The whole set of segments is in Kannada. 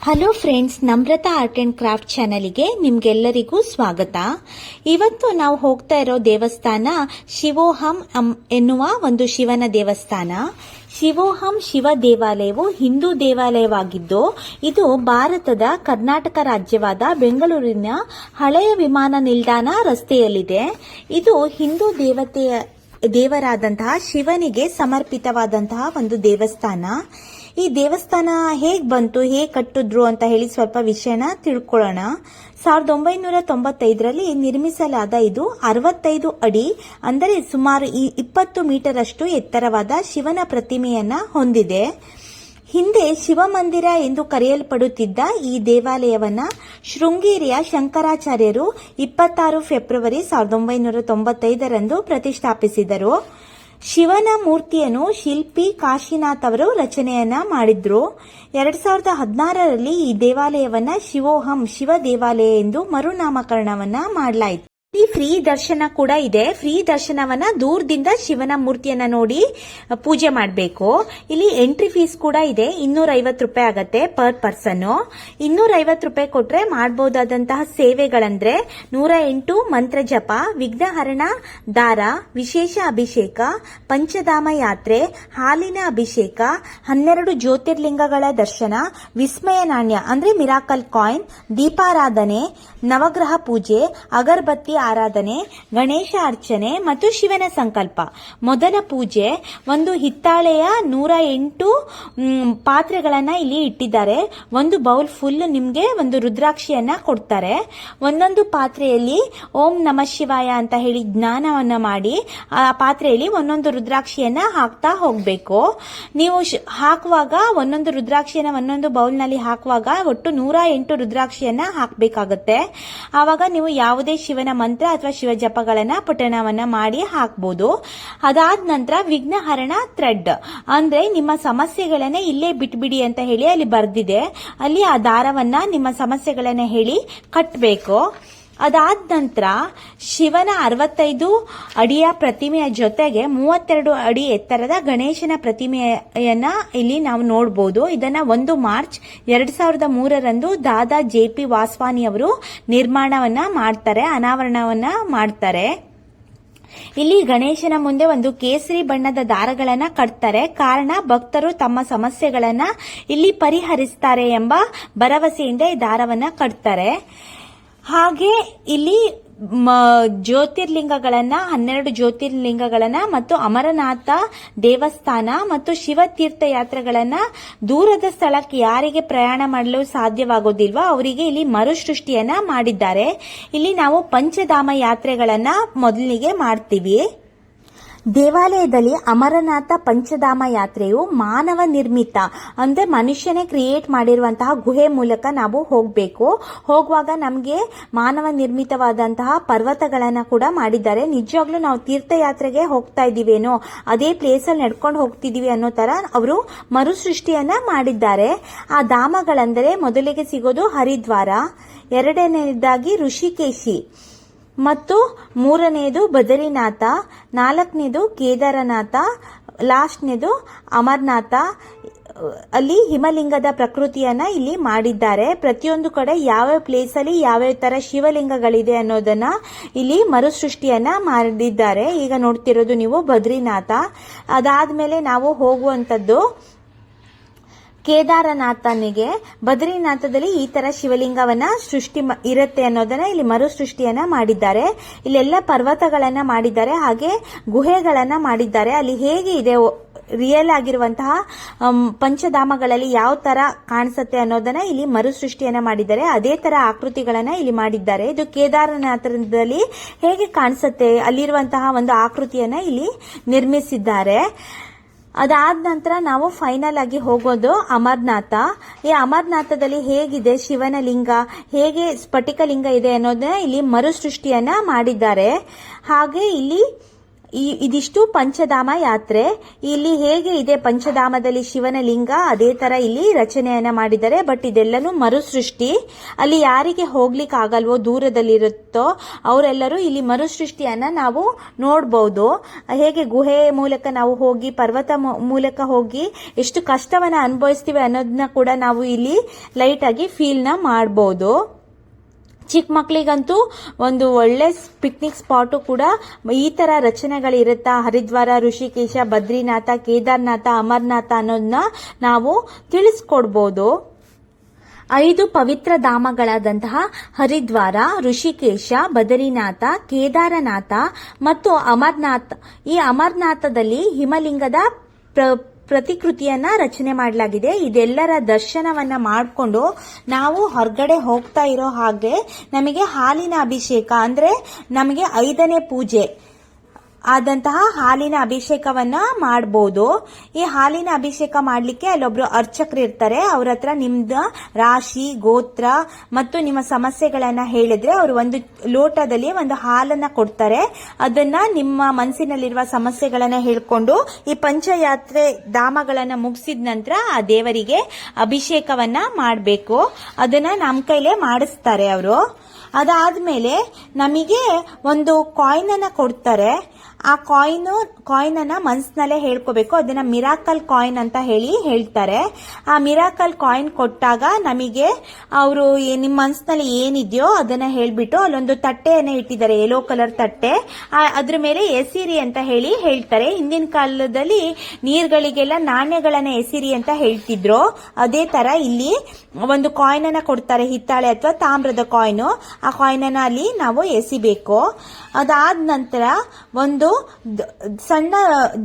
Hello friends, Namrata art and craft ಚಾನಲ್ಗೆ ನಿಮ್ಗೆಲ್ಲರಿಗೂ ಸ್ವಾಗತ. ಇವತ್ತು ನಾವು ಹೋಗ್ತಾ ಇರೋ ದೇವಸ್ಥಾನ ಶಿವೋಹಂ ಎನ್ನುವ ಒಂದು ಶಿವನ ದೇವಸ್ಥಾನ. ಶಿವೋಹಂ ಶಿವ ದೇವಾಲಯವು ಹಿಂದೂ ದೇವಾಲಯವಾಗಿದ್ದು, ಇದು ಭಾರತದ ಕರ್ನಾಟಕ ರಾಜ್ಯವಾದ ಬೆಂಗಳೂರಿನ ಹಳೆಯ ವಿಮಾನ ನಿಲ್ದಾಣ ರಸ್ತೆಯಲ್ಲಿದೆ. ಇದು ಹಿಂದೂ ದೇವರಾದಂತಹ ಶಿವನಿಗೆ ಸಮರ್ಪಿತವಾದಂತಹ ಒಂದು ದೇವಸ್ಥಾನ. ಈ ದೇವಸ್ಥಾನ ಹೇಗ್ ಬಂತು, ಹೇಗ್ ಕಟ್ಟಿದ್ರು ಅಂತ ಹೇಳಿ ಸ್ವಲ್ಪ ವಿಷಯನ ತಿಳ್ಕೊಳ್ಳೋಣ. 1995ರಲ್ಲಿ ನಿರ್ಮಿಸಲಾದ ಇದು 65 ಅಡಿ ಅಂದರೆ ಸುಮಾರು 20 ಮೀಟರ್ ಅಷ್ಟು ಎತ್ತರವಾದ ಶಿವನ ಪ್ರತಿಮೆಯನ್ನ ಹೊಂದಿದೆ. ಹಿಂದೆ ಶಿವಮಂದಿರ ಎಂದು ಕರೆಯಲ್ಪಡುತ್ತಿದ್ದ ಈ ದೇವಾಲಯವನ್ನ ಶೃಂಗೇರಿಯ ಶಂಕರಾಚಾರ್ಯರು 26 ಫೆಬ್ರವರಿ 1995ರಂದು ಪ್ರತಿಷ್ಠಾಪಿಸಿದರು. ಶಿವನ ಮೂರ್ತಿಯನ್ನು ಶಿಲ್ಪಿ ಕಾಶಿನಾಥ್ ಅವರು ರಚನೆಯನ್ನ ಮಾಡಿದ್ರು. 2016ರಲ್ಲಿ ಈ ದೇವಾಲಯವನ್ನ ಶಿವೋಹಂ ಶಿವ ದೇವಾಲಯ ಎಂದು ಮರುನಾಮಕರಣವನ್ನ ಮಾಡಲಾಯಿತು. ಈ ಫ್ರೀ ದರ್ಶನ ಕೂಡ ಇದೆ. ಫ್ರೀ ದರ್ಶನವನ್ನ ದೂರದಿಂದ ಶಿವನ ಮೂರ್ತಿಯನ್ನ ನೋಡಿ ಪೂಜೆ ಮಾಡಬೇಕು. ಇಲ್ಲಿ ಎಂಟ್ರಿ ಫೀಸ್ ಕೂಡ ಇದೆ. 250 ರೂಪಾಯಿ ಆಗತ್ತೆ ಪರ್ ಪರ್ಸನ್. 250 ರೂಪಾಯಿ ಕೊಟ್ರೆ ಮಾಡಬಹುದಾದಂತಹ ಸೇವೆಗಳಂದ್ರೆ 108 ಮಂತ್ರ ಜಪ, ವಿಘ್ನಹರಣ ದಾರ, ವಿಶೇಷ ಅಭಿಷೇಕ, ಪಂಚಧಾಮ ಯಾತ್ರೆ, ಹಾಲಿನ ಅಭಿಷೇಕ, 12 ಜ್ಯೋತಿರ್ಲಿಂಗಗಳ ದರ್ಶನ, ವಿಸ್ಮಯ ನಾಣ್ಯ ಅಂದ್ರೆ ಮಿರಾಕಲ್ ಕಾಯಿನ್, ದೀಪಾರಾಧನೆ, ನವಗ್ರಹ ಪೂಜೆ, ಅಗರಬತ್ತಿ ಆರಾಧನೆ, ಗಣೇಶ ಅರ್ಚನೆ ಮತ್ತು ಶಿವನ ಸಂಕಲ್ಪ. ಮೊದಲ ಪೂಜೆ ಒಂದು ಹಿತ್ತಾಳೆಯ 108 ಪಾತ್ರೆಗಳನ್ನ ಇಲ್ಲಿ ಇಟ್ಟಿದ್ದಾರೆ. ಒಂದು ಬೌಲ್ ಫುಲ್ ನಿಮ್ಗೆ ಒಂದು ರುದ್ರಾಕ್ಷಿಯನ್ನ ಕೊಡ್ತಾರೆ. ಒಂದೊಂದು ಪಾತ್ರೆಯಲ್ಲಿ ಓಂ ನಮ ಶಿವಾಯ ಅಂತ ಹೇಳಿ ಜ್ಞಾನವನ್ನ ಮಾಡಿ ಆ ಪಾತ್ರೆಯಲ್ಲಿ ಒಂದೊಂದು ರುದ್ರಾಕ್ಷಿಯನ್ನ ಹಾಕ್ತಾ ಹೋಗ್ಬೇಕು. ನೀವು ಹಾಕುವಾಗ ಒಂದೊಂದು ರುದ್ರಾಕ್ಷಿಯನ್ನ ಒಂದೊಂದು ಬೌಲ್ ನಲ್ಲಿ ಹಾಕುವಾಗ ಒಟ್ಟು 108 ರುದ್ರಾಕ್ಷಿಯನ್ನ ಹಾಕಬೇಕಾಗುತ್ತೆ. ಆವಾಗ ನೀವು ಯಾವುದೇ ಶಿವನ ಮಂತ್ರ ಅಥವಾ ಶಿವ ಜಪಗಳನ್ನ ಪಠಣವನ್ನ ಮಾಡಿ ಹಾಕಬಹುದು. ಅದಾದ ನಂತರ ವಿಘ್ನಹರಣ ಥ್ರೆಡ್ ಅಂದ್ರೆ ನಿಮ್ಮ ಸಮಸ್ಯೆಗಳನ್ನ ಇಲ್ಲೇ ಬಿಟ್ಬಿಡಿ ಅಂತ ಹೇಳಿ ಅಲ್ಲಿ ಬರ್ದಿದೆ. ಅಲ್ಲಿ ಆ ದಾರವನ್ನ ನಿಮ್ಮ ಸಮಸ್ಯೆಗಳನ್ನ ಹೇಳಿ ಕಟ್ಟಬೇಕು. ಅದಾದ ನಂತರ ಶಿವನ 65 ಅಡಿಯ ಪ್ರತಿಮೆಯ ಜೊತೆಗೆ 32 ಅಡಿ ಎತ್ತರದ ಗಣೇಶನ ಪ್ರತಿಮೆಯನ್ನ ಇಲ್ಲಿ ನಾವು ನೋಡಬಹುದು. ಇದನ್ನ 1 ಮಾರ್ಚ್ 2003ರಂದು ದಾದಾ JP ವಾಸ್ವಾನಿ ಅವರು ನಿರ್ಮಾಣವನ್ನ ಮಾಡ್ತಾರೆ, ಅನಾವರಣವನ್ನ ಮಾಡ್ತಾರೆ. ಇಲ್ಲಿ ಗಣೇಶನ ಮುಂದೆ ಒಂದು ಕೇಸರಿ ಬಣ್ಣದ ದಾರಗಳನ್ನ ಕಟ್ತಾರೆ. ಕಾರಣ ಭಕ್ತರು ತಮ್ಮ ಸಮಸ್ಯೆಗಳನ್ನ ಇಲ್ಲಿ ಪರಿಹರಿಸ್ತಾರೆ ಎಂಬ ಭರವಸೆಯಿಂದ ಈ ದಾರವನ್ನ ಕಟ್ತಾರೆ. ಹಾಗೆ ಇಲ್ಲಿ ಜ್ಯೋತಿರ್ಲಿಂಗಗಳನ್ನ 12 ಜ್ಯೋತಿರ್ಲಿಂಗಗಳನ್ನ ಮತ್ತು ಅಮರನಾಥ ದೇವಸ್ಥಾನ ಮತ್ತು ಶಿವ ತೀರ್ಥಯಾತ್ರೆಗಳನ್ನ ದೂರದ ಸ್ಥಳಕ್ಕೆ ಯಾರಿಗೆ ಪ್ರಯಾಣ ಮಾಡಲು ಸಾಧ್ಯವಾಗೋದಿಲ್ವೋ ಅವರಿಗೆ ಇಲ್ಲಿ ಮರುಸೃಷ್ಟಿಯನ್ನ ಮಾಡಿದ್ದಾರೆ. ಇಲ್ಲಿ ನಾವು ಪಂಚಧಾಮ ಯಾತ್ರೆಗಳನ್ನ ಮೊದಲಿಗೆ ಮಾಡ್ತೀವಿ. ದೇವಾಲಯದಲ್ಲಿ ಅಮರನಾಥ ಪಂಚಧಾಮ ಯಾತ್ರೆಯು ಮಾನವ ನಿರ್ಮಿತ ಅಂದ್ರೆ ಮನುಷ್ಯನೇ ಕ್ರಿಯೇಟ್ ಮಾಡಿರುವಂತಹ ಗುಹೆ ಮೂಲಕ ನಾವು ಹೋಗಬೇಕು. ಹೋಗುವಾಗ ನಮಗೆ ಮಾನವ ನಿರ್ಮಿತವಾದಂತಹ ಪರ್ವತಗಳನ್ನ ಕೂಡ ಮಾಡಿದ್ದಾರೆ. ನಿಜವಾಗ್ಲೂ ನಾವು ತೀರ್ಥಯಾತ್ರೆಗೆ ಹೋಗ್ತಾ ಇದೀವೇನೋ, ಅದೇ ಪ್ಲೇಸ್ ಅಲ್ಲಿ ನಡ್ಕೊಂಡು ಹೋಗ್ತಿದೀವಿ ಅನ್ನೋ ತರ ಅವರು ಮರುಸೃಷ್ಟಿಯನ್ನ ಮಾಡಿದ್ದಾರೆ. ಆ ಧಾಮಗಳೆಂದರೆ ಮೊದಲಿಗೆ ಸಿಗೋದು ಹರಿದ್ವಾರ, ಎರಡನೇದಾಗಿ ಋಷಿಕೇಶಿ ಮತ್ತು 3ನೇದು ಬದರಿನಾಥ, 4ನೇದು ಕೇದಾರನಾಥ, ಲಾಸ್ಟ್ನೇದು ಅಮರನಾಥ. ಅಲ್ಲಿ ಹಿಮಲಿಂಗದ ಪ್ರಕೃತಿಯನ್ನ ಇಲ್ಲಿ ಮಾಡಿದ್ದಾರೆ. ಪ್ರತಿಯೊಂದು ಕಡೆ ಯಾವ್ಯಾವ ಪ್ಲೇಸ್ ಅಲ್ಲಿ ಯಾವ್ಯಾವ ತರ ಶಿವಲಿಂಗಗಳಿದೆ ಅನ್ನೋದನ್ನ ಇಲ್ಲಿ ಮರುಸೃಷ್ಟಿಯನ್ನ ಮಾಡಿದ್ದಾರೆ. ಈಗ ನೋಡ್ತಿರೋದು ನೀವು ಬದ್ರಿನಾಥ. ಅದಾದ್ಮೇಲೆ ನಾವು ಹೋಗುವಂತದ್ದು ಕೇದಾರನಾಥನಿಗೆ. ಬದ್ರಿನಾಥದಲ್ಲಿ ಈ ತರ ಶಿವಲಿಂಗವನ್ನ ಸೃಷ್ಟಿ ಇರುತ್ತೆ ಅನ್ನೋದನ್ನ ಇಲ್ಲಿ ಮರುಸೃಷ್ಟಿಯನ್ನ ಮಾಡಿದ್ದಾರೆ. ಇಲ್ಲೆಲ್ಲ ಪರ್ವತಗಳನ್ನ ಮಾಡಿದ್ದಾರೆ, ಹಾಗೆ ಗುಹೆಗಳನ್ನ ಮಾಡಿದ್ದಾರೆ. ಅಲ್ಲಿ ಹೇಗೆ ಇದೆ ರಿಯಲ್ ಆಗಿರುವಂತಹ ಪಂಚಧಾಮಗಳಲ್ಲಿ ಯಾವ ತರ ಕಾಣಿಸುತ್ತೆ ಅನ್ನೋದನ್ನ ಇಲ್ಲಿ ಮರುಸೃಷ್ಟಿಯನ್ನ ಮಾಡಿದ್ದಾರೆ. ಅದೇ ತರ ಆಕೃತಿಗಳನ್ನ ಇಲ್ಲಿ ಮಾಡಿದ್ದಾರೆ. ಇದು ಕೇದಾರನಾಥದಲ್ಲಿ ಹೇಗೆ ಕಾಣಿಸುತ್ತೆ ಅಲ್ಲಿರುವಂತಹ ಒಂದು ಆಕೃತಿಯನ್ನ ಇಲ್ಲಿ ನಿರ್ಮಿಸಿದ್ದಾರೆ. ಅದಾದ ನಂತರ ನಾವು ಫೈನಲ್ ಆಗಿ ಹೋಗೋದು ಅಮರನಾಥ. ಈ ಅಮರನಾಥದಲ್ಲಿ ಹೇಗಿದೆ ಶಿವನ ಲಿಂಗ, ಹೇಗೆ ಸ್ಫಟಿಕ ಲಿಂಗ ಇದೆ ಅನ್ನೋದನ್ನ ಇಲ್ಲಿ ಮರುಸೃಷ್ಟಿಯನ್ನ ಮಾಡಿದ್ದಾರೆ. ಹಾಗೆ ಇಲ್ಲಿ ಇದಿಷ್ಟು ಪಂಚಧಾಮ ಯಾತ್ರೆ. ಇಲ್ಲಿ ಹೇಗೆ ಇದೆ ಪಂಚಧಾಮದಲ್ಲಿ ಶಿವನ ಲಿಂಗ, ಅದೇ ತರ ಇಲ್ಲಿ ರಚನೆಯನ್ನ ಮಾಡಿದ್ದಾರೆ. ಬಟ್ ಇದೆಲ್ಲನೂ ಮರುಸೃಷ್ಟಿ. ಅಲ್ಲಿ ಯಾರಿಗೆ ಹೋಗ್ಲಿಕ್ಕೆ ಆಗಲ್ವೋ, ದೂರದಲ್ಲಿರುತ್ತೋ ಅವರೆಲ್ಲರೂ ಇಲ್ಲಿ ಮರುಸೃಷ್ಟಿಯನ್ನ ನಾವು ನೋಡಬಹುದು. ಹೇಗೆ ಗುಹೆ ಮೂಲಕ ನಾವು ಹೋಗಿ, ಪರ್ವತ ಮೂಲಕ ಹೋಗಿ ಎಷ್ಟು ಕಷ್ಟವನ್ನ ಅನುಭವಿಸ್ತೀವಿ ಅನ್ನೋದನ್ನ ಕೂಡ ನಾವು ಇಲ್ಲಿ ಲೈಟ್ ಆಗಿ ಫೀಲ್ ನ ಮಾಡಬಹುದು. ಚಿಕ್ಕ ಮಕ್ಕಳಿಗಂತೂ ಒಂದು ಒಳ್ಳೆ ಪಿಕ್ನಿಕ್ ಸ್ಪಾಟು ಕೂಡ. ಈ ತರ ರಚನೆಗಳಿರುತ್ತಾ ಹರಿದ್ವಾರ, ಋಷಿಕೇಶ, ಬದ್ರಿನಾಥ, ಕೇದಾರ್ನಾಥ, ಅಮರನಾಥ ಅನ್ನೋದನ್ನ ನಾವು ತಿಳಿಸ್ಕೊಡ್ಬೋದು. 5 ಪವಿತ್ರ ಧಾಮಗಳಾದಂತಹ ಹರಿದ್ವಾರ, ಋಷಿಕೇಶ, ಬದರಿನಾಥ, ಕೇದಾರನಾಥ ಮತ್ತು ಅಮರನಾಥ್. ಈ ಅಮರನಾಥದಲ್ಲಿ ಹಿಮಲಿಂಗದ ಪ್ರತಿಕೃತಿಯನ್ನ ರಚನೆ ಮಾಡಲಾಗಿದೆ. ಇದೆಲ್ಲರ ದರ್ಶನವನ್ನ ಮಾಡಿಕೊಂಡು ನಾವು ಹೊರಗಡೆ ಹೋಗ್ತಾ ಇರೋ ಹಾಗೆ ನಮಗೆ ಹಾಲಿನ ಅಭಿಷೇಕ, ಅಂದ್ರೆ ನಮಗೆ 5ನೇ ಪೂಜೆ ಆದಂತಹ ಹಾಲಿನ ಅಭಿಷೇಕವನ್ನ ಮಾಡಬಹುದು. ಈ ಹಾಲಿನ ಅಭಿಷೇಕ ಮಾಡ್ಲಿಕ್ಕೆ ಅಲ್ಲೊಬ್ರು ಅರ್ಚಕರು ಇರ್ತಾರೆ. ಅವ್ರ ಹತ್ರ ನಿಮ್ದ ರಾಶಿ, ಗೋತ್ರ ಮತ್ತು ನಿಮ್ಮ ಸಮಸ್ಯೆಗಳನ್ನ ಹೇಳಿದ್ರೆ ಅವರು ಒಂದು ಲೋಟದಲ್ಲಿ ಒಂದು ಹಾಲನ್ನ ಕೊಡ್ತಾರೆ. ಅದನ್ನ ನಿಮ್ಮ ಮನಸ್ಸಿನಲ್ಲಿರುವ ಸಮಸ್ಯೆಗಳನ್ನ ಹೇಳ್ಕೊಂಡು ಈ ಪಂಚಯಾತ್ರೆ ಧಾಮಗಳನ್ನ ಮುಗಿಸಿದ ನಂತರ ಆ ದೇವರಿಗೆ ಅಭಿಷೇಕವನ್ನ ಮಾಡಬೇಕು. ಅದನ್ನ ನಮ್ಮ ಕೈಲೇ ಮಾಡಿಸ್ತಾರೆ ಅವರು. ಅದಾದ್ಮೇಲೆ ನಮಗೆ ಒಂದು ಕಾಯಿನ್ ಅನ್ನ ಕೊಡ್ತಾರೆ. ಆ ಕಾಯಿನ್ ಅನ್ನ ಮನ್ಸ್ನಲ್ಲೇ ಹೇಳ್ಕೋಬೇಕು. ಅದನ್ನ ಮಿರಾಕಲ್ ಕಾಯಿನ್ ಅಂತ ಹೇಳ್ತಾರೆ. ಆ ಮಿರಾಕಲ್ ಕಾಯಿನ್ ಕೊಟ್ಟಾಗ ನಮಗೆ ಅವರು ನಿಮ್ಮ ಮನ್ಸ್ನಲ್ಲಿ ಏನಿದೆಯೋ ಅದನ್ನ ಹೇಳ್ಬಿಟ್ಟು ಅಲ್ಲೊಂದು ತಟ್ಟೆಯನ್ನ ಇಟ್ಟಿದ್ದಾರೆ, ಯೆಲ್ಲೋ ಕಲರ್ ತಟ್ಟೆ. ಅದ್ರ ಮೇಲೆ ಎಸಿರಿ ಅಂತ ಹೇಳ್ತಾರೆ. ಹಿಂದಿನ ಕಾಲದಲ್ಲಿ ನೀರ್ಗಳಿಗೆಲ್ಲ ನಾಣ್ಯಗಳನ್ನ ಎಸಿರಿ ಅಂತ ಹೇಳ್ತಿದ್ರು. ಅದೇ ತರ ಇಲ್ಲಿ ಒಂದು ಕಾಯಿನ್ ಅನ್ನ ಕೊಡ್ತಾರೆ, ಹಿತ್ತಾಳೆ ಅಥವಾ ತಾಮ್ರದ ಕಾಯಿನ್. ಆ ಕಾಯಿನ್ ಅನ್ನ ಅಲ್ಲಿ ನಾವು ಎಸಿಬೇಕು. ಅದಾದ ನಂತರ ಒಂದು ಸಣ್ಣ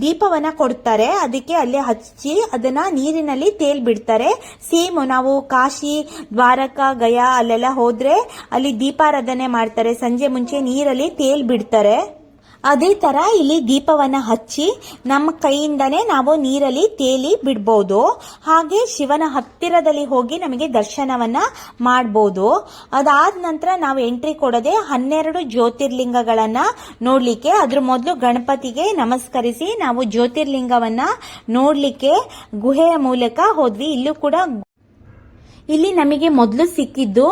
ದೀಪವನ್ನ ಕೊಡ್ತಾರೆ. ಅದಕ್ಕೆ ಅಲ್ಲಿ ಹಚ್ಚಿ ಅದನ್ನ ನೀರಿನಲ್ಲಿ ತೇಲ್ ಬಿಡ್ತಾರೆ. ಸೇಮ್ ನಾವು ಕಾಶಿ, ದ್ವಾರಕಾ, ಗಯಾ ಅಲ್ಲೆಲ್ಲ ಹೋದ್ರೆ ಅಲ್ಲಿ ದೀಪಾರಾಧನೆ ಮಾಡ್ತಾರೆ. ಸಂಜೆ ಮುಂಚೆ ನೀರಲ್ಲಿ ತೇಲ್ ಬಿಡ್ತಾರೆ. ಅದೇ ತರ ಇಲ್ಲಿ ದೀಪವನ್ನ ಹಚ್ಚಿ ನಮ್ಮ ಕೈಯಿಂದನೇ ನಾವು ನೀರಲ್ಲಿ ತೇಲಿ ಬಿಡ್ಬೋದು. ಹಾಗೆ ಶಿವನ ಹತ್ತಿರದಲ್ಲಿ ಹೋಗಿ ನಮಗೆ ದರ್ಶನವನ್ನ ಮಾಡಬಹುದು. ಅದಾದ ನಂತರ ನಾವು ಎಂಟ್ರಿ ಕೊಡದೆ 12 ಜ್ಯೋತಿರ್ಲಿಂಗಗಳನ್ನ ನೋಡ್ಲಿಕ್ಕೆ, ಅದ್ರ ಮೊದಲು ಗಣಪತಿಗೆ ನಮಸ್ಕರಿಸಿ ನಾವು ಜ್ಯೋತಿರ್ಲಿಂಗವನ್ನ ನೋಡ್ಲಿಕ್ಕೆ ಗುಹೆಯ ಮೂಲಕ ಹೋದ್ವಿ. ಇಲ್ಲೂ ಕೂಡ ಇಲ್ಲಿ ನಮಗೆ ಮೊದಲು ಸಿಕ್ಕಿದ್ದು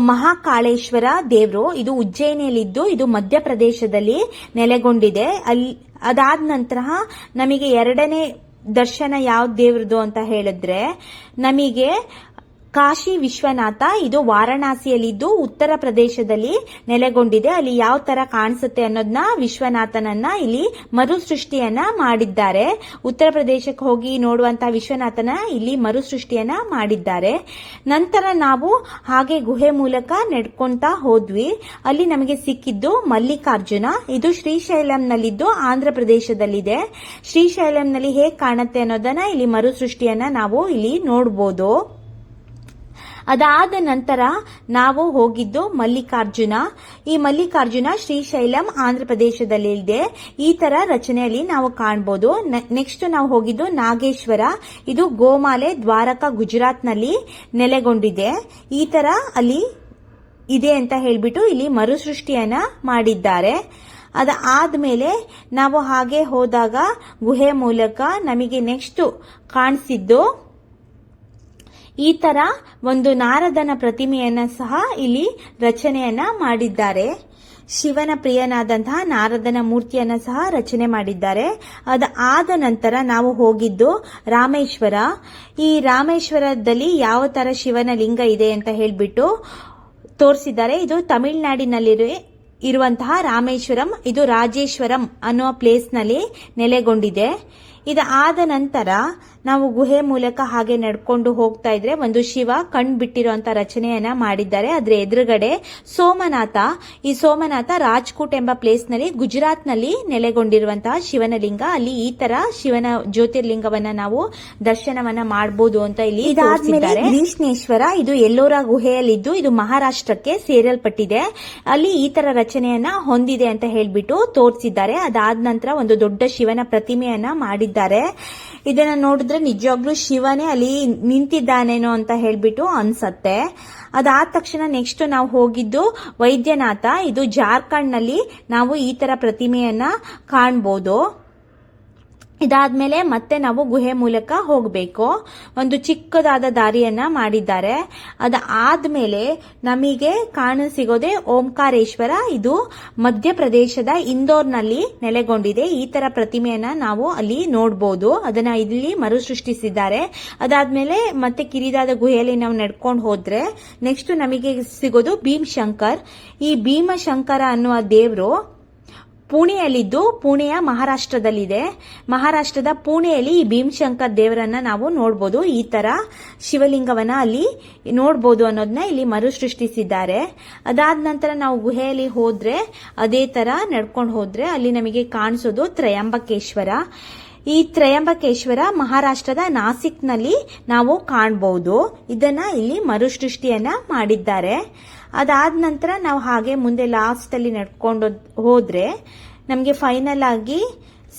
ಮಹಾಕಾಳೇಶ್ವರ ದೇವರು. ಇದು ಉಜ್ಜಯಿನಿಯಲ್ಲಿದ್ದು ಇದು ಮಧ್ಯಪ್ರದೇಶದಲ್ಲಿ ನೆಲೆಗೊಂಡಿದೆ. ಅದಾದ ನಂತರ ನಮಗೆ 2ನೇ ದರ್ಶನ ಯಾವ ದೇವ್ರದ್ದು ಅಂತ ಹೇಳಿದ್ರೆ ನಮಗೆ ಕಾಶಿ ವಿಶ್ವನಾಥ. ಇದು ವಾರಣಾಸಿಯಲ್ಲಿದ್ದು ಉತ್ತರ ಪ್ರದೇಶದಲ್ಲಿ ನೆಲೆಗೊಂಡಿದೆ. ಅಲ್ಲಿ ಯಾವ ತರ ಕಾಣಿಸುತ್ತೆ ಅನ್ನೋದನ್ನ ವಿಶ್ವನಾಥನನ್ನ ಇಲ್ಲಿ ಮರುಸೃಷ್ಟಿಯನ್ನ ಮಾಡಿದ್ದಾರೆ. ಉತ್ತರ ಪ್ರದೇಶಕ್ಕೆ ಹೋಗಿ ನೋಡುವಂತಹ ವಿಶ್ವನಾಥನ ಇಲ್ಲಿ ಮರುಸೃಷ್ಟಿಯನ್ನ ಮಾಡಿದ್ದಾರೆ. ನಂತರ ನಾವು ಹಾಗೆ ಗುಹೆ ಮೂಲಕ ನಡ್ಕೊಂತಾ ಹೋದ್ವಿ. ಅಲ್ಲಿ ನಮಗೆ ಸಿಕ್ಕಿದ್ದು ಮಲ್ಲಿಕಾರ್ಜುನ. ಇದು ಶ್ರೀಶೈಲಂನಲ್ಲಿದ್ದು ಆಂಧ್ರ ಪ್ರದೇಶದಲ್ಲಿದೆ. ಶ್ರೀಶೈಲಂನಲ್ಲಿ ಹೇಗೆ ಕಾಣುತ್ತೆ ಅನ್ನೋದನ್ನ ಇಲ್ಲಿ ಮರುಸೃಷ್ಟಿಯನ್ನ ನಾವು ಇಲ್ಲಿ ನೋಡಬಹುದು. ಅದಾದ ನಂತರ ನಾವು ಹೋಗಿದ್ದು ಮಲ್ಲಿಕಾರ್ಜುನ. ಈ ಮಲ್ಲಿಕಾರ್ಜುನ ಶ್ರೀಶೈಲಂ ಆಂಧ್ರ ಪ್ರದೇಶದಲ್ಲಿ ಇದೆ. ಈ ತರ ರಚನೆಯಲ್ಲಿ ನಾವು ಕಾಣಬಹುದು. ನೆಕ್ಸ್ಟ್ ನಾವು ಹೋಗಿದ್ದು ನಾಗೇಶ್ವರ. ಇದು ಗೋಮಾಲೆ, ದ್ವಾರಕಾ, ಗುಜರಾತ್ ನಲ್ಲಿ ನೆಲೆಗೊಂಡಿದೆ. ಈ ತರ ಅಲ್ಲಿ ಇದೆ ಅಂತ ಹೇಳ್ಬಿಟ್ಟು ಇಲ್ಲಿ ಮರುಸೃಷ್ಟಿಯನ್ನ ಮಾಡಿದ್ದಾರೆ. ಅದಾದ್ಮೇಲೆ ನಾವು ಹಾಗೆ ಹೋದಾಗ ಗುಹೆ ಮೂಲಕ ನಮಗೆ ನೆಕ್ಸ್ಟ್ ಕಾಣಿಸಿದ್ದು ಈ ತರ ಒಂದು ನಾರದನ ಪ್ರತಿಮೆಯನ್ನ ಸಹ ಇಲ್ಲಿ ರಚನೆಯನ್ನ ಮಾಡಿದ್ದಾರೆ. ಶಿವನ ಪ್ರಿಯನಾದಂತಹ ನಾರದನ ಮೂರ್ತಿಯನ್ನ ಸಹ ರಚನೆ ಮಾಡಿದ್ದಾರೆ. ಅದಾದ ನಂತರ ನಾವು ಹೋಗಿದ್ದು ರಾಮೇಶ್ವರ. ಈ ರಾಮೇಶ್ವರದಲ್ಲಿ ಯಾವ ತರ ಶಿವನ ಲಿಂಗ ಇದೆ ಅಂತ ಹೇಳ್ಬಿಟ್ಟು ತೋರಿಸಿದ್ದಾರೆ. ಇದು ತಮಿಳುನಾಡಿನಲ್ಲಿ ಇರುವಂತಹ ರಾಮೇಶ್ವರಂ. ಇದು ರಾಜೇಶ್ವರಂ ಅನ್ನೋ ಪ್ಲೇಸ್ ನಲ್ಲಿ ನೆಲೆಗೊಂಡಿದೆ. ಇದಾದ ನಂತರ ನಾವು ಗುಹೆ ಮೂಲಕ ಹಾಗೆ ನಡ್ಕೊಂಡು ಹೋಗ್ತಾ ಇದ್ರೆ ಒಂದು ಶಿವ ಕಣ್ ಬಿಟ್ಟಿರುವಂತ ರಚನೆಯನ್ನ ಮಾಡಿದ್ದಾರೆ. ಅದ್ರ ಎದುರುಗಡೆ ಸೋಮನಾಥ. ಈ ಸೋಮನಾಥ ರಾಜ್ಕೋಟ್ ಎಂಬ ಪ್ಲೇಸ್ ನಲ್ಲಿ ಗುಜರಾತ್ ನಲ್ಲಿ ನೆಲೆಗೊಂಡಿರುವಂತಹ ಶಿವನ ಲಿಂಗ. ಅಲ್ಲಿ ಈ ತರ ಶಿವನ ಜ್ಯೋತಿರ್ಲಿಂಗವನ್ನ ನಾವು ದರ್ಶನವನ್ನ ಮಾಡಬಹುದು ಅಂತ ಇಲ್ಲಿ ತೋರಿಸಿದ್ದಾರೆ. ಗ್ರೀಷ್ಣೇಶ್ವರ. ಇದು ಎಲ್ಲೋರ ಗುಹೆಯಲ್ಲಿದ್ದು ಇದು ಮಹಾರಾಷ್ಟ್ರಕ್ಕೆ ಸೇರಲ್ಪಟ್ಟಿದೆ. ಅಲ್ಲಿ ಈ ತರ ರಚನೆಯನ್ನ ಹೊಂದಿದೆ ಅಂತ ಹೇಳ್ಬಿಟ್ಟು ತೋರಿಸಿದ್ದಾರೆ. ಅದಾದ ನಂತರ ಒಂದು ದೊಡ್ಡ ಶಿವನ ಪ್ರತಿಮೆಯನ್ನ ಮಾಡಿದ್ದಾರೆ. ಇದನ್ನ ನೋಡಿದ್ರೆ ನಿಜವಾಗ್ಲೂ ಶಿವನೇ ಅಲ್ಲಿ ನಿಂತಿದ್ದಾನೇನೋ ಅಂತ ಹೇಳ್ಬಿಟ್ಟು ಅನ್ಸತ್ತೆ. ಅದಾದ ತಕ್ಷಣ ನೆಕ್ಸ್ಟ್ ನಾವು ಹೋಗಿದ್ದು ವೈದ್ಯನಾಥ. ಇದು ಜಾರ್ಖಂಡ್ ನಲ್ಲಿ ನಾವು ಈ ತರ ಪ್ರತಿಮೆಯನ್ನ ಕಾಣಬಹುದು. ಇದಾದ್ಮೇಲೆ ಮತ್ತೆ ನಾವು ಗುಹೆ ಮೂಲಕ ಹೋಗಬೇಕು. ಒಂದು ಚಿಕ್ಕದಾದ ದಾರಿಯನ್ನ ಮಾಡಿದ್ದಾರೆ. ಅದಾದ್ಮೇಲೆ ನಮಗೆ ಕಾಣಸಿಗೋದೆ ಓಂಕಾರೇಶ್ವರ. ಇದು ಮಧ್ಯಪ್ರದೇಶದ ಇಂದೋರ್ನಲ್ಲಿ ನೆಲೆಗೊಂಡಿದೆ. ಈ ತರ ಪ್ರತಿಮೆಯನ್ನ ನಾವು ಅಲ್ಲಿ ನೋಡಬಹುದು. ಅದನ್ನ ಇಲ್ಲಿ ಮರುಸೃಷ್ಟಿಸಿದ್ದಾರೆ. ಅದಾದ್ಮೇಲೆ ಮತ್ತೆ ಕಿರಿದಾದ ಗುಹೆಯಲ್ಲಿ ನಾವು ನಡ್ಕೊಂಡು ಹೋದ್ರೆ ನೆಕ್ಸ್ಟ್ ನಮಗೆ ಸಿಗೋದು ಭೀಮಶಂಕರ್. ಈ ಭೀಮಶಂಕರ ಅನ್ನುವ ದೇವರು ಪುಣೆಯಲ್ಲಿದ್ದು ಪುಣೆಯ ಮಹಾರಾಷ್ಟ್ರದಲ್ಲಿದೆ. ಮಹಾರಾಷ್ಟ್ರದ ಪುಣೆಯಲ್ಲಿ ಈ ಭೀಮಶಂಕರ್ ದೇವರನ್ನ ನಾವು ನೋಡಬಹುದು. ಈ ತರ ಶಿವಲಿಂಗವನ್ನ ಅಲ್ಲಿ ನೋಡಬಹುದು ಅನ್ನೋದನ್ನ ಇಲ್ಲಿ ಮರುಸೃಷ್ಟಿಸಿದ್ದಾರೆ. ಅದಾದ ನಂತರ ನಾವು ಗುಹೆಯಲ್ಲಿ ಹೋದ್ರೆ ಅದೇ ತರ ನಡ್ಕೊಂಡು ಹೋದ್ರೆ ಅಲ್ಲಿ ನಮಗೆ ಕಾಣಿಸೋದು ತ್ರಯಂಬಕೇಶ್ವರ. ಈ ತ್ರಯಂಬಕೇಶ್ವರ ಮಹಾರಾಷ್ಟ್ರದ ನಾಸಿಕ್ನಲ್ಲಿ ನಾವು ಕಾಣಬಹುದು. ಇದನ್ನ ಇಲ್ಲಿ ಮರುಸೃಷ್ಟಿಯನ್ನ ಮಾಡಿದ್ದಾರೆ. ಅದಾದ ನಂತರ ನಾವು ಹಾಗೆ ಮುಂದೆ ಲಾಸ್ಟ್ ಅಲ್ಲಿ ನಡ್ಕೊಂಡು ಹೋದ್ರೆ ನಮಗೆ ಫೈನಲ್ ಆಗಿ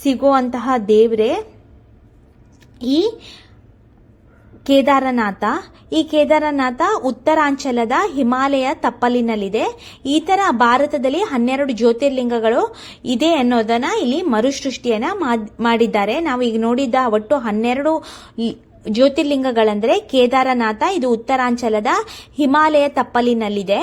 ಸಿಗುವಂತಹ ದೇವರೇ ಈ ಕೇದಾರನಾಥ. ಈ ಕೇದಾರನಾಥ ಉತ್ತರಾಂಚಲದ ಹಿಮಾಲಯ ತಪ್ಪಲಿನಲ್ಲಿದೆ. ಈ ತರ ಭಾರತದಲ್ಲಿ 12 ಜ್ಯೋತಿರ್ಲಿಂಗಗಳು ಇದೆ ಅನ್ನೋದನ್ನ ಇಲ್ಲಿ ಮರುಸೃಷ್ಟಿಯನ್ನ ಮಾಡಿದ್ದಾರೆ. ನಾವು ಈಗ ನೋಡಿದ್ದ ಒಟ್ಟು 12 ಜ್ಯೋತಿರ್ಲಿಂಗಗಳಂದ್ರೆ ಕೇದಾರನಾಥ, ಇದು ಉತ್ತರಾಂಚಲದ ಹಿಮಾಲಯ ತಪ್ಪಲಿನಲ್ಲಿದೆ.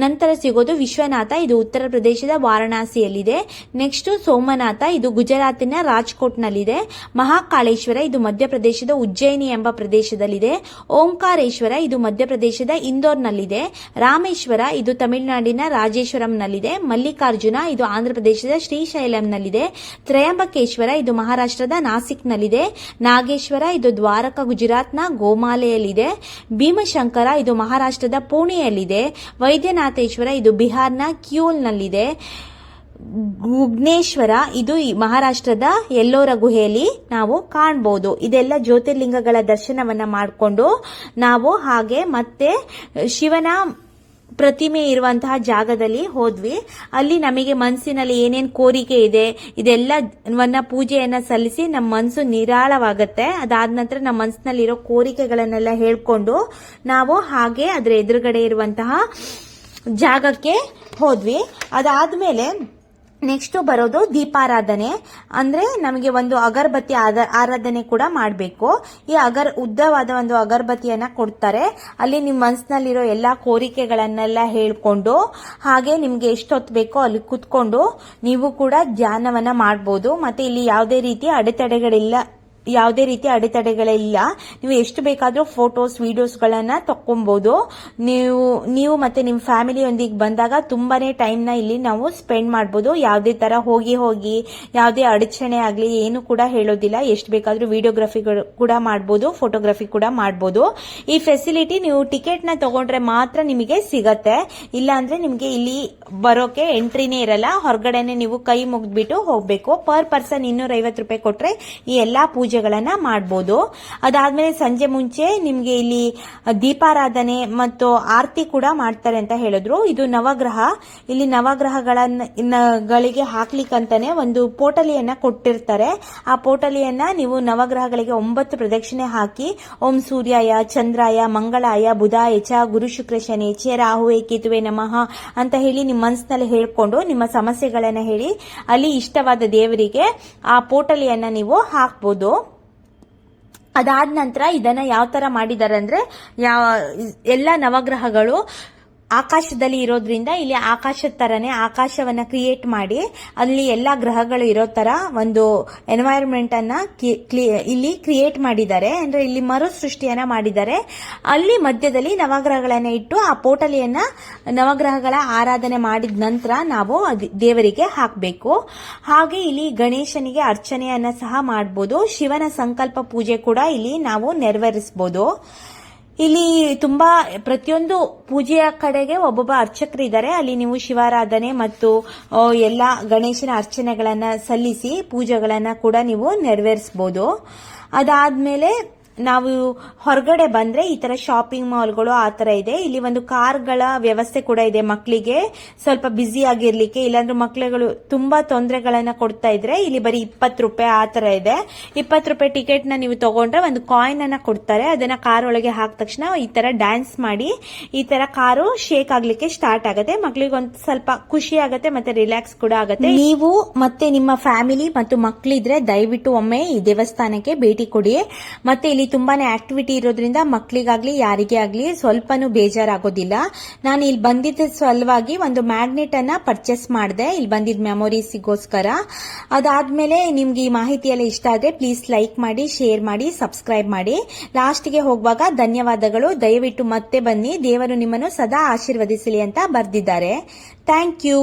ನಂತರ ಸಿಗೋದು ವಿಶ್ವನಾಥ, ಇದು ಉತ್ತರ ಪ್ರದೇಶದ ವಾರಣಾಸಿಯಲ್ಲಿದೆ. ನೆಕ್ಸ್ಟ್ ಸೋಮನಾಥ, ಇದು ಗುಜರಾತಿನ ರಾಜ್ಕೋಟ್ನಲ್ಲಿದೆ. ಮಹಾಕಾಳೇಶ್ವರ, ಇದು ಮಧ್ಯಪ್ರದೇಶದ ಉಜ್ಜಯಿನಿ ಎಂಬ ಪ್ರದೇಶದಲ್ಲಿದೆ. ಓಂಕಾರೇಶ್ವರ, ಇದು ಮಧ್ಯಪ್ರದೇಶದ ಇಂದೋರ್ನಲ್ಲಿದೆ. ರಾಮೇಶ್ವರ, ಇದು ತಮಿಳುನಾಡಿನ ರಾಜೇಶ್ವರಂನಲ್ಲಿದೆ. ಮಲ್ಲಿಕಾರ್ಜುನ, ಇದು ಆಂಧ್ರಪ್ರದೇಶದ ಶ್ರೀಶೈಲಂನಲ್ಲಿದೆ. ತ್ರಯಂಬಕೇಶ್ವರ, ಇದು ಮಹಾರಾಷ್ಟ್ರದ ನಾಸಿಕ್ನಲ್ಲಿದೆ. ನಾಗೇಶ್ವರ, ಇದು ದ್ವಾರಕ ಗುಜರಾತ್ನ ಗೋಮಾಲೆಯಲ್ಲಿದೆ. ಭೀಮಶಂಕರ, ಇದು ಮಹಾರಾಷ್ಟ್ರದ ಪುಣೆಯಲ್ಲಿದೆ. ವೈದ್ಯನಾಥೇಶ್ವರ, ಇದು ಬಿಹಾರ್ನ ಕ್ಯೂಲ್ನಲ್ಲಿದೆ. ಗುಗ್ನೇಶ್ವರ, ಇದು ಮಹಾರಾಷ್ಟ್ರದ ಎಲ್ಲೋರ ಗುಹೆಯಲ್ಲಿ ನಾವು ಕಾಣಬಹುದು. ಇದೆಲ್ಲ ಜ್ಯೋತಿರ್ಲಿಂಗಗಳ ದರ್ಶನವನ್ನ ಮಾಡಿಕೊಂಡು ನಾವು ಹಾಗೆ ಮತ್ತೆ ಶಿವನ ಪ್ರತಿಮೆ ಇರುವಂತಹ ಜಾಗದಲ್ಲಿ ಹೋದ್ವಿ. ಅಲ್ಲಿ ನಮಗೆ ಮನಸ್ಸಿನಲ್ಲಿ ಏನೇನ್ ಕೋರಿಕೆ ಇದೆ ಇದೆಲ್ಲವನ್ನ ಪೂಜೆಯನ್ನ ಸಲ್ಲಿಸಿ ನಮ್ಮ ಮನಸ್ಸು ನಿರಾಳವಾಗತ್ತೆ. ಅದಾದ ನಂತರ ನಮ್ಮ ಮನಸ್ಸಿನಲ್ಲಿರೋ ಕೋರಿಕೆಗಳನ್ನೆಲ್ಲ ಹೇಳ್ಕೊಂಡು ನಾವು ಹಾಗೆ ಅದರ ಎದುರುಗಡೆ ಇರುವಂತಹ ಜಾಗಕ್ಕೆ ಹೋದ್ವಿ. ಅದಾದ್ಮೇಲೆ ನೆಕ್ಸ್ಟ್ ಬರೋದು ದೀಪಾರಾಧನೆ. ಅಂದ್ರೆ ನಮಗೆ ಒಂದು ಅಗರಬತ್ತಿ ಆರಾಧನೆ ಕೂಡ ಮಾಡಬೇಕು. ಈ ಉದ್ದವಾದ ಒಂದು ಅಗರಬತ್ತಿಯನ್ನ ಕೊಡ್ತಾರೆ. ಅಲ್ಲಿ ನಿಮ್ಮ ಮನಸ್ಸಿನಲ್ಲಿರೋ ಎಲ್ಲಾ ಕೋರಿಕೆಗಳನ್ನೆಲ್ಲ ಹೇಳ್ಕೊಂಡು ಹಾಗೆ ನಿಮ್ಗೆ ಎಷ್ಟೊತ್ತು ಬೇಕೋ ಅಲ್ಲಿ ಕುತ್ಕೊಂಡು ನೀವು ಕೂಡ ಧ್ಯಾನವನ್ನ ಮಾಡಬಹುದು. ಮತ್ತೆ ಇಲ್ಲಿ ಯಾವುದೇ ರೀತಿಯ ಅಡೆತಡೆಗಳಿಲ್ಲ. ನೀವು ಎಷ್ಟು ಬೇಕಾದ್ರೂ ಫೋಟೋಸ್ ವಿಡಿಯೋಸ್ಗಳನ್ನ ತಕ್ಕೊಬಹುದು. ನೀವು ಮತ್ತೆ ನಿಮ್ಮ ಫ್ಯಾಮಿಲಿಯೊಂದಿಗೆ ಬಂದಾಗ ತುಂಬಾನೇ ಟೈಮ್ ನ ಇಲ್ಲಿ ನಾವು ಸ್ಪೆಂಡ್ ಮಾಡಬಹುದು. ಯಾವುದೇ ತರ ಹೋಗಿ ಯಾವುದೇ ಅಡಚಣೆ ಆಗ್ಲಿ ಏನು ಕೂಡ ಹೇಳೋದಿಲ್ಲ. ಎಷ್ಟು ಬೇಕಾದ್ರೂ ವಿಡಿಯೋಗ್ರಫಿ ಕೂಡ ಮಾಡಬಹುದು, ಫೋಟೋಗ್ರಫಿ ಕೂಡ ಮಾಡಬಹುದು. ಈ ಫೆಸಿಲಿಟಿ ನೀವು ಟಿಕೆಟ್ ನ ತಗೊಂಡ್ರೆ ಮಾತ್ರ ನಿಮಗೆ ಸಿಗತ್ತೆ. ಇಲ್ಲ ಅಂದ್ರೆ ನಿಮ್ಗೆ ಇಲ್ಲಿ ಬರೋಕೆ ಎಂಟ್ರಿನೇ ಇರಲ್ಲ. ಹೊರಗಡೆನೆ ನೀವು ಕೈ ಮುಗಿದ್ಬಿಟ್ಟು ಹೋಗ್ಬೇಕು. ಪರ್ ಪರ್ಸನ್ 250 ರೂಪಾಯಿ ಕೊಟ್ರೆ ಈ ಎಲ್ಲಾ ಪೂಜೆಗಳನ್ನ ಮಾಡಬಹುದು. ಅದಾದ್ಮೇಲೆ ಸಂಜೆ ಮುಂಚೆ ನಿಮ್ಗೆ ಇಲ್ಲಿ ದೀಪಾರಾಧನೆ ಮತ್ತು ಆರತಿ ಕೂಡ ಮಾಡ್ತಾರೆ ಅಂತ ಹೇಳಿದ್ರು. ಇದು ನವಗ್ರಹ. ಇಲ್ಲಿ ನವಗ್ರಹಗಳಿಗೆ ಹಾಕ್ಲಿಕ್ಕಂತಾನೆ ಒಂದು ಪೋಟಲಿಯನ್ನ ಕೊಟ್ಟಿರ್ತಾರೆ. ಆ ಪೋಟಲಿಯನ್ನ ನೀವು ನವಗ್ರಹಗಳಿಗೆ 9 ಪ್ರದಕ್ಷಿಣೆ ಹಾಕಿ ಓಂ ಸೂರ್ಯಾಯ, ಚಂದ್ರಾಯ, ಮಂಗಳಾಯ, ಬುಧಾಯ ಚ, ಗುರು ಶುಕ್ರ ಶನೇಚೆ, ರಾಹುವೆ ಕೇತುವೆ ನಮಃ ಅಂತ ಹೇಳಿ ನಿಮ್ಮ ಮನಸ್ಸಿನಲ್ಲಿ ಹೇಳ್ಕೊಂಡು ನಿಮ್ಮ ಸಮಸ್ಯೆಗಳನ್ನ ಹೇಳಿ ಅಲ್ಲಿ ಇಷ್ಟವಾದ ದೇವರಿಗೆ ಆ ಪೋಟಲಿಯನ್ನ ನೀವು ಹಾಕ್ಬೋದು. ಅದಾದ ನಂತರ ಇದನ್ನ ಯಾವ ತರ ಮಾಡಿದ್ದಾರೆ ಅಂದ್ರೆ ಎಲ್ಲ ನವಗ್ರಹಗಳು ಆಕಾಶದಲ್ಲಿ ಇರೋದ್ರಿಂದ ಇಲ್ಲಿ ಆಕಾಶದ ತರನೇ ಆಕಾಶವನ್ನ ಕ್ರಿಯೇಟ್ ಮಾಡಿ ಅಲ್ಲಿ ಎಲ್ಲಾ ಗ್ರಹಗಳು ಇರೋ ತರ ಒಂದು ಎನ್ವೈರನ್ಮೆಂಟ್ ಅನ್ನ ಇಲ್ಲಿ ಕ್ರಿಯೇಟ್ ಮಾಡಿದ್ದಾರೆ. ಅಂದ್ರೆ ಇಲ್ಲಿ ಮರುಸೃಷ್ಟಿಯನ್ನ ಮಾಡಿದ್ದಾರೆ. ಅಲ್ಲಿ ಮಧ್ಯದಲ್ಲಿ ನವಗ್ರಹಗಳನ್ನ ಇಟ್ಟು ಆ ಪೋಟಲಿಯನ್ನ ನವಗ್ರಹಗಳ ಆರಾಧನೆ ಮಾಡಿದ ನಂತರ ನಾವು ದೇವರಿಗೆ ಹಾಕಬೇಕು. ಹಾಗೆ ಇಲ್ಲಿ ಗಣೇಶನಿಗೆ ಅರ್ಚನೆಯನ್ನ ಸಹ ಮಾಡಬಹುದು. ಶಿವನ ಸಂಕಲ್ಪ ಪೂಜೆ ಕೂಡ ಇಲ್ಲಿ ನಾವು ನೆರವೇರಿಸಬಹುದು. ಇಲ್ಲಿ ತುಂಬಾ ಪ್ರತಿಯೊಂದು ಪೂಜೆಯ ಕಡೆಗೆ ಒಬ್ಬೊಬ್ಬ ಅರ್ಚಕರಿದ್ದಾರೆ. ಅಲ್ಲಿ ನೀವು ಶಿವಾರಾಧನೆ ಮತ್ತು ಎಲ್ಲಾ ಗಣೇಶನ ಅರ್ಚನೆಗಳನ್ನ ಸಲ್ಲಿಸಿ ಪೂಜೆಗಳನ್ನ ಕೂಡ ನೀವು ನೆರವೇರಿಸಬಹುದು. ಅದಾದ್ಮೇಲೆ ನಾವು ಹೊರಗಡೆ ಬಂದ್ರೆ ಈ ತರ ಶಾಪಿಂಗ್ ಮಾಲ್ಗಳು ಆ ತರ ಇದೆ. ಇಲ್ಲಿ ಒಂದು ಕಾರ್ಗಳ ವ್ಯವಸ್ಥೆ ಕೂಡ ಇದೆ ಮಕ್ಕಳಿಗೆ ಸ್ವಲ್ಪ ಬ್ಯುಸಿ ಆಗಿರ್ಲಿಕ್ಕೆ. ಇಲ್ಲಾಂದ್ರೆ ಮಕ್ಕಳುಗಳು ತುಂಬಾ ತೊಂದರೆಗಳನ್ನ ಕೊಡ್ತಾ ಇದ್ರೆ ಇಲ್ಲಿ ಬರೀ 20 ರೂಪಾಯಿ ಆ ತರ ಇದೆ. 20 ರೂಪಾಯಿ ಟಿಕೆಟ್ ನ ನೀವು ತಗೊಂಡ್ರೆ ಒಂದು ಕಾಯಿನ್ ಅನ್ನ ಕೊಡ್ತಾರೆ. ಅದನ್ನ ಕಾರ್ ಒಳಗೆ ಹಾಕಿದ ತಕ್ಷಣ ಈ ತರ ಡ್ಯಾನ್ಸ್ ಮಾಡಿ ಈ ತರ ಕಾರು ಶೇಕ್ ಆಗ್ಲಿಕ್ಕೆ ಸ್ಟಾರ್ಟ್ ಆಗುತ್ತೆ. ಮಕ್ಕಳಿಗೆ ಒಂದು ಸ್ವಲ್ಪ ಖುಷಿ ಆಗುತ್ತೆ ಮತ್ತೆ ರಿಲ್ಯಾಕ್ಸ್ ಕೂಡ ಆಗುತ್ತೆ. ನೀವು ಮತ್ತೆ ನಿಮ್ಮ ಫ್ಯಾಮಿಲಿ ಮತ್ತು ಮಕ್ಕಳಿದ್ರೆ ದಯವಿಟ್ಟು ಒಮ್ಮೆ ಈ ದೇವಸ್ಥಾನಕ್ಕೆ ಭೇಟಿ ಕೊಡಿ. ಮತ್ತೆ ಇಲ್ಲಿ ತುಂಬಾನೇ ಆಕ್ಟಿವಿಟಿ ಇರೋದ್ರಿಂದ ಮಕ್ಕಳಿಗಾಗ್ಲಿ ಯಾರಿಗೇ ಆಗ್ಲಿ ಸ್ವಲ್ಪನೂ ಬೇಜಾರಾಗೋದಿಲ್ಲ. ನಾನು ಇಲ್ಲಿ ಬಂದಿದ್ದ ಸಲುವಾಗಿ ಒಂದು ಮ್ಯಾಗ್ನೆಟ್ ಅನ್ನ ಪರ್ಚೇಸ್ ಮಾಡಿದೆ ಇಲ್ಲಿ ಬಂದಿದ್ದ ಮೆಮೊರೀಸ್ಗೋಸ್ಕರ. ಅದಾದ್ಮೇಲೆ ನಿಮ್ಗೆ ಈ ಮಾಹಿತಿ ಎಲ್ಲ ಇಷ್ಟ ಆದ್ರೆ ಪ್ಲೀಸ್ ಲೈಕ್ ಮಾಡಿ, ಶೇರ್ ಮಾಡಿ, ಸಬ್ಸ್ಕ್ರೈಬ್ ಮಾಡಿ. ಲಾಸ್ಟ್ಗೆ ಹೋಗುವಾಗ ಧನ್ಯವಾದಗಳು. ದಯವಿಟ್ಟು ಮತ್ತೆ ಬನ್ನಿ. ದೇವರು ನಿಮ್ಮನ್ನು ಸದಾ ಆಶೀರ್ವದಿಸಲಿ ಅಂತ ಬರ್ದಿದ್ದಾರೆ. Thank you.